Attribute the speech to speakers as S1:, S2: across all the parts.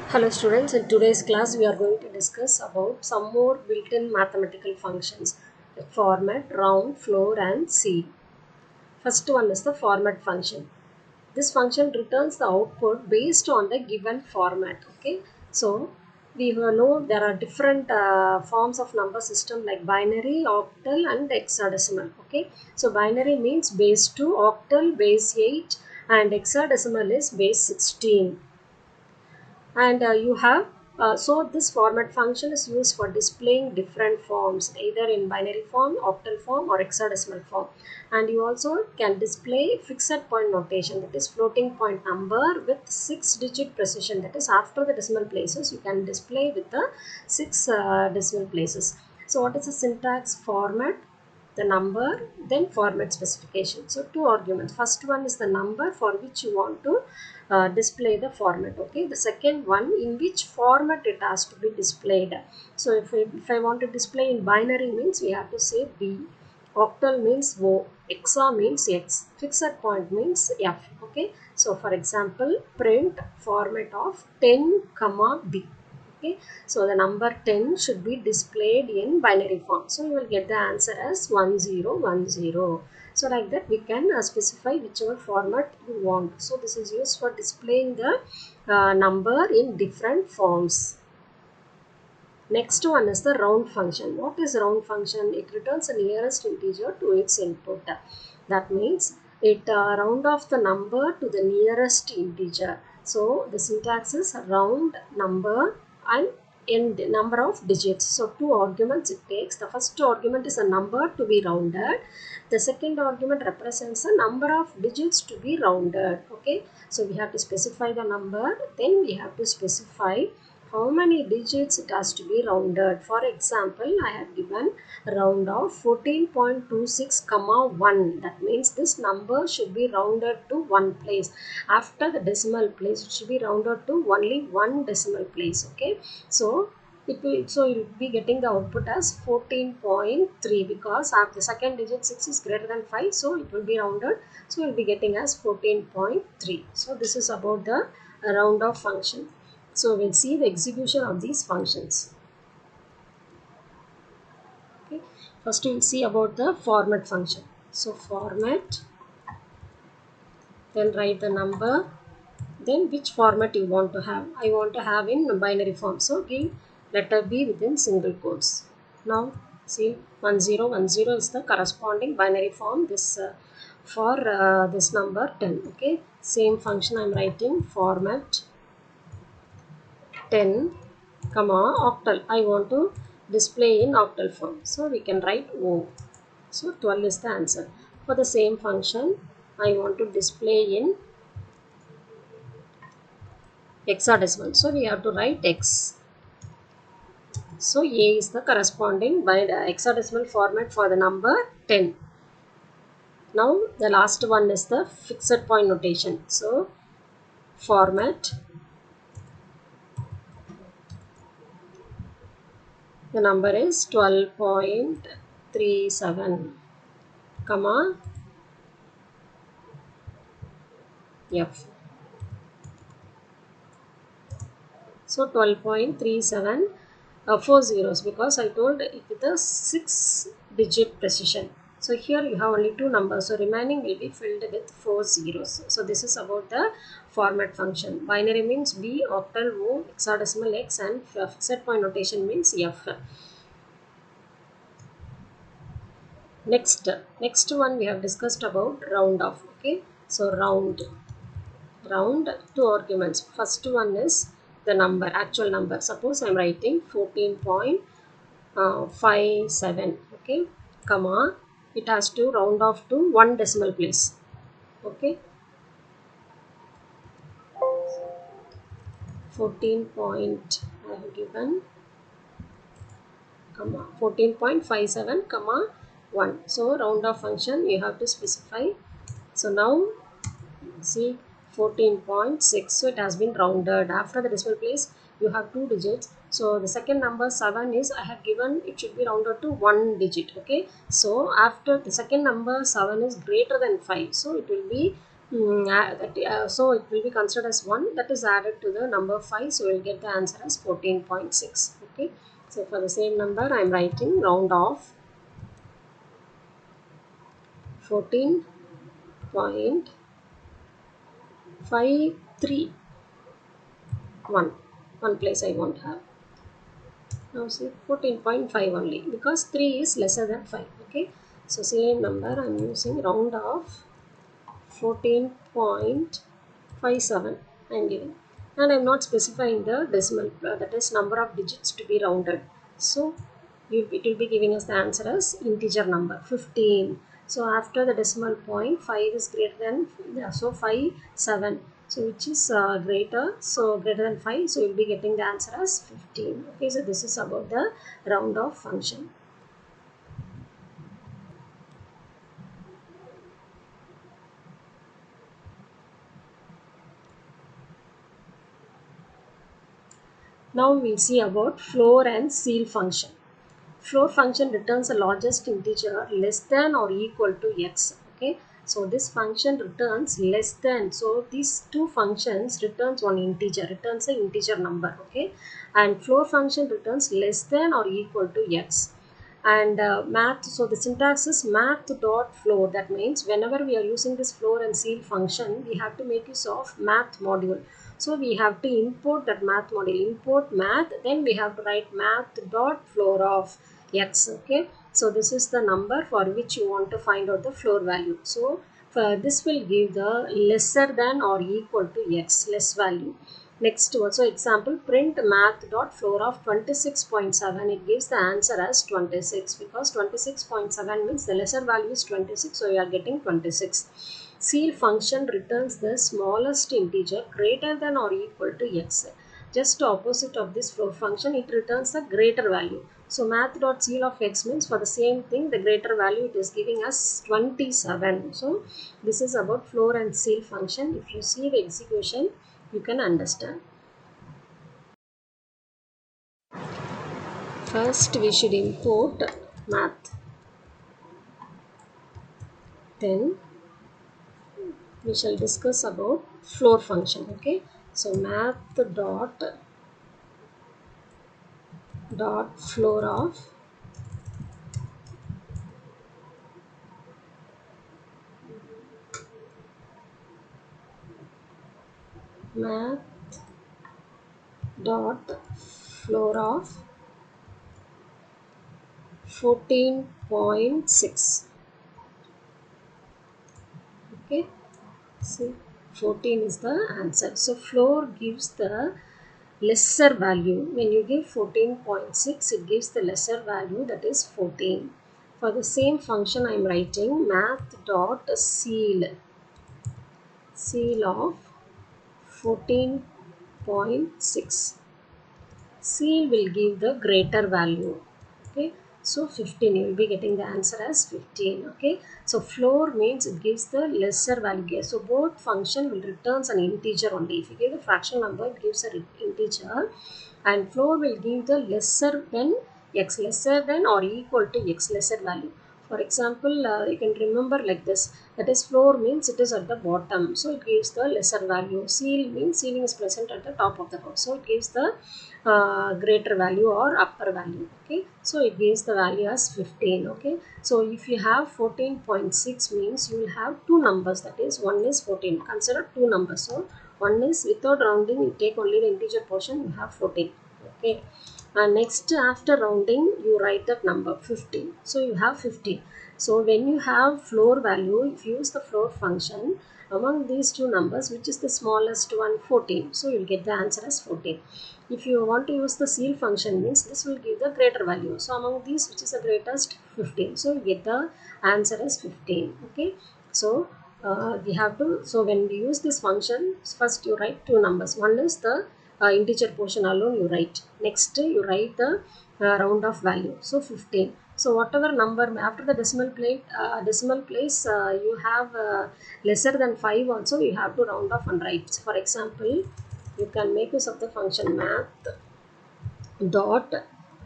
S1: Hello students, in today's class we are going to discuss about some more built-in mathematical functions, format, round, floor and seed. First one is the format function. This function returns the output based on the given format. Okay, so we know there are different forms of number system like binary, octal and hexadecimal. Okay, so binary means base 2, octal base 8 and hexadecimal is base 16. And you have so this format function is used for displaying different forms either in binary form, octal form or hexadecimal form. And you also can display fixed point notation, that is floating point number with 6-digit precision, that is after the decimal places you can display with the 6 decimal places. So what is the syntax? Format, the number, then format specification. So two arguments. First one is the number for which you want to display the format. Okay, the second one in which format it has to be displayed. So if I want to display in binary means we have to say B, octal means O, hexa means X, fixed point means F. Okay, so for example, print format of 10 comma B. Okay, so the number 10 should be displayed in binary form, so you will get the answer as 1010. So like that we can specify whichever format you want. So this is used for displaying the number in different forms. Next one is the round function. What is round function? It returns the nearest integer to its input. That means it round off the number to the nearest integer. So the syntax is round number and in number of digits. So two arguments it takes. The first argument is a number to be rounded. The second argument represents a number of digits to be rounded. Okay, so we have to specify the number, then we have to specify how many digits it has to be rounded. For example, I have given round of 14.26 comma 1. That means this number should be rounded to one place. After the decimal place, it should be rounded to only one decimal place. Okay, so you'll be getting the output as 14.3 because after the second digit 6 is greater than 5, so it will be rounded, so you'll be getting as 14.3. So this is about the round off function. So we'll see the execution of these functions. Okay. First we'll see about the format function. So format, then write the number, then which format you want to have. I want to have in binary form, so give letter B within single quotes. Now see 1010 is the corresponding binary form this for this number 10. Okay, same function I'm writing format 10 comma octal. I want to display in octal form, so we can write O. So 12 is the answer. For the same function I want to display in hexadecimal, so we have to write X. So A is the corresponding by the hexadecimal format for the number 10. Now the last one is the fixed point notation. So format, the number is 12.37 comma F. So 12.37 4 zeros because I told it with a 6-digit precision. So here you have only two numbers, so remaining will be filled with 4 zeros. So this is about the format function. Binary means B, octal O, hexadecimal X and fixed point notation means F. Next one we have discussed about round off. Okay, so round two arguments. First one is the number, actual number. Suppose I am writing 14.57. Okay, comma, it has to round off to one decimal place. Okay, 14 point I have given comma 14.57 comma 1. So round off function you have to specify. So now see 14.6, so it has been rounded. After the decimal place you have two digits, so the second number 7 is I have given it should be rounded to one digit. Okay, so after the second number 7 is greater than 5, so it will be So it will be considered as 1 that is added to the number 5, so we'll get the answer as 14.6. Okay, so for the same number I am writing round off 14.531. One place I won't have. Now see 14.5 only because 3 is lesser than 5. Okay, so same number I am using round off 14.57 I am giving, and I am not specifying the decimal, that is number of digits to be rounded. So it will be giving us the answer as integer number 15. So after the decimal point 5 is greater than, yeah, so 5 7, so which is greater, so greater than 5, so we will be getting the answer as 15. Okay, so this is about the round off function. Now we'll see about floor and ceil function. Floor function returns the largest integer less than or equal to x. Okay, so this function returns less than, so these two functions returns one integer, returns an integer number. Okay, and floor function returns less than or equal to x. And math, so the syntax is math dot floor. That means whenever we are using this floor and ceil function, we have to make use of math module. So we have to import that math module, import math, then we have to write math dot floor of x. Okay, so this is the number for which you want to find out the floor value. So for this will give the lesser than or equal to x, less value. Next one, so example, print math dot floor of 26.7. It gives the answer as 26 because 26.7 means the lesser value is 26, so you are getting 26. Ceil function returns the smallest integer greater than or equal to x. Just opposite of this floor function, it returns the greater value. So math dot ceil of x means for the same thing, the greater value it is giving us 27. So this is about floor and ceil function. If you see the execution, you can understand. First we should import math. Then we shall discuss about floor function. Okay, so math dot floor of math dot floor of 14.6. Okay, see 14 is the answer. So floor gives the lesser value. When you give 14.6, it gives the lesser value, that is 14. For the same function I am writing math dot ceil of 14.6. Ceil will give the greater value. Okay, so 15, you will be getting the answer as 15. Okay, so floor means it gives the lesser value. So both function will returns an integer only. If you give the fractional number, it gives an integer, and floor will give the lesser than x, lesser than or equal to x, lesser value. For example, you can remember like this, that is floor means it is at the bottom, so it gives the lesser value. Ceil means ceiling is present at the top of the house, so it gives the greater value or upper value. Okay, so it gives the value as 15. Okay, so if you have 14.6 means you will have two numbers, that is one is 14, consider two numbers. So one is without rounding, you take only the integer portion, you have 14. Okay, and next after rounding you write that number 15, so you have 15. So when you have floor value, if you use the floor function among these two numbers, which is the smallest one, 14, so you'll get the answer as 14. If you want to use the ceil function, means this will give the greater value, so among these which is the greatest, 15, so you get the answer as 15. Okay, so we have to, so when we use this function, first you write two numbers, one is the integer portion alone you write, next you write the round off value, so 15. So whatever number after the decimal place you have lesser than 5 also, you have to round off and write. For example, you can make use of the function math dot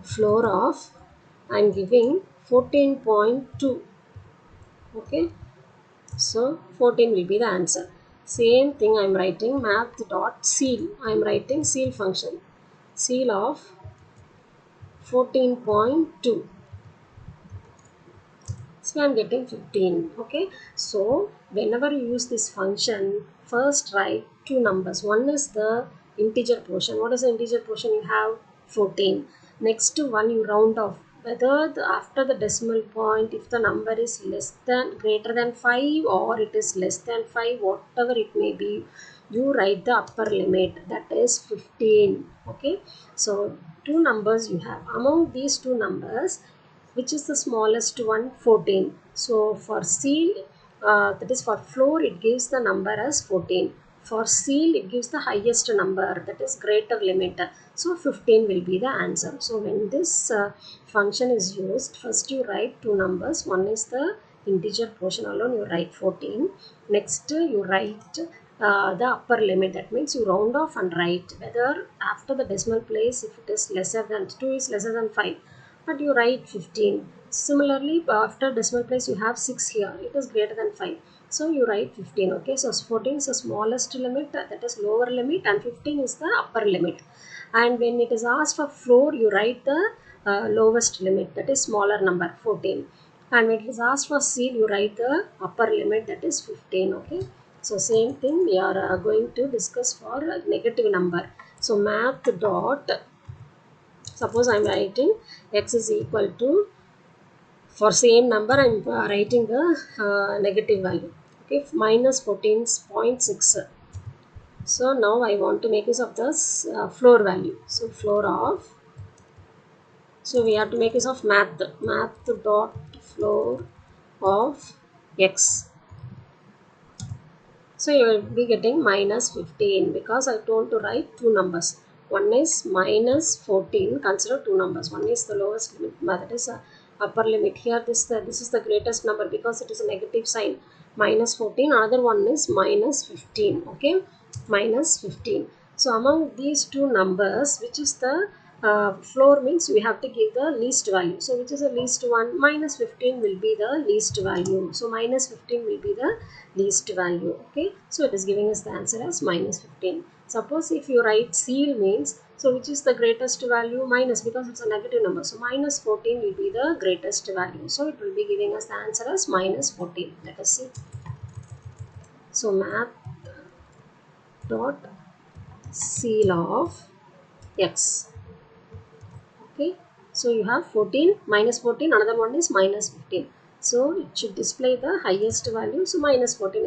S1: floor of, I am giving 14.2. Okay, So 14 will be the answer. Same thing I am writing math dot ceil. I am writing ceil function. Ceil of 14.2. So I'm getting 15. Okay. So whenever you use this function, first write two numbers. One is the integer portion. What is the integer portion? You have 14. Next to one you round off. Whether after the decimal point, if the number is less than greater than 5 or it is less than 5, whatever it may be, you write the upper limit, that is 15. Okay. So two numbers you have. Among these two numbers, which is the smallest one? 14. So for ceil, that is for floor, it gives the number as 14. For ceil, it gives the highest number, that is greater limit. So 15 will be the answer. So when this function is used, first you write two numbers. One is the integer portion alone, you write 14. Next you write the upper limit. That means you round off and write whether after the decimal place, if it is lesser than 2 is lesser than 5, but you write 15. Similarly, after decimal place you have 6 here, it is greater than 5, so you write 15. Okay, so 14 is the smallest limit, that is lower limit, and 15 is the upper limit. And when it is asked for floor, you write the lowest limit, that is smaller number, 14. And when it is asked for ceil, you write the upper limit, that is 15. Okay, so same thing we are going to discuss for negative number. So math dot, suppose I am writing x is equal to, for same number I am writing the negative value. Okay, minus 14.6. So now I want to make use of this floor value. So floor of, so we have to make use of math dot floor of x. So you will be getting minus 15, because I told to write two numbers. One is minus 14, consider two numbers. One is the lowest limit, that is a upper limit. Here this is the greatest number because it is a negative sign, minus 14. Another one is minus 15. Okay, minus 15. So among these two numbers, which is the floor, means we have to give the least value. So which is the least one? Minus 15 will be the least value. So minus 15 will be the least value. Okay, so it is giving us the answer as minus 15. Suppose if you write ceil means, so which is the greatest value? Minus, because it's a negative number. So minus 14 will be the greatest value. So it will be giving us the answer as minus 14. Let us see. So math dot ceil of x. Okay, so you have 14 minus 14, another one is minus 15. So it should display the highest value. So minus 14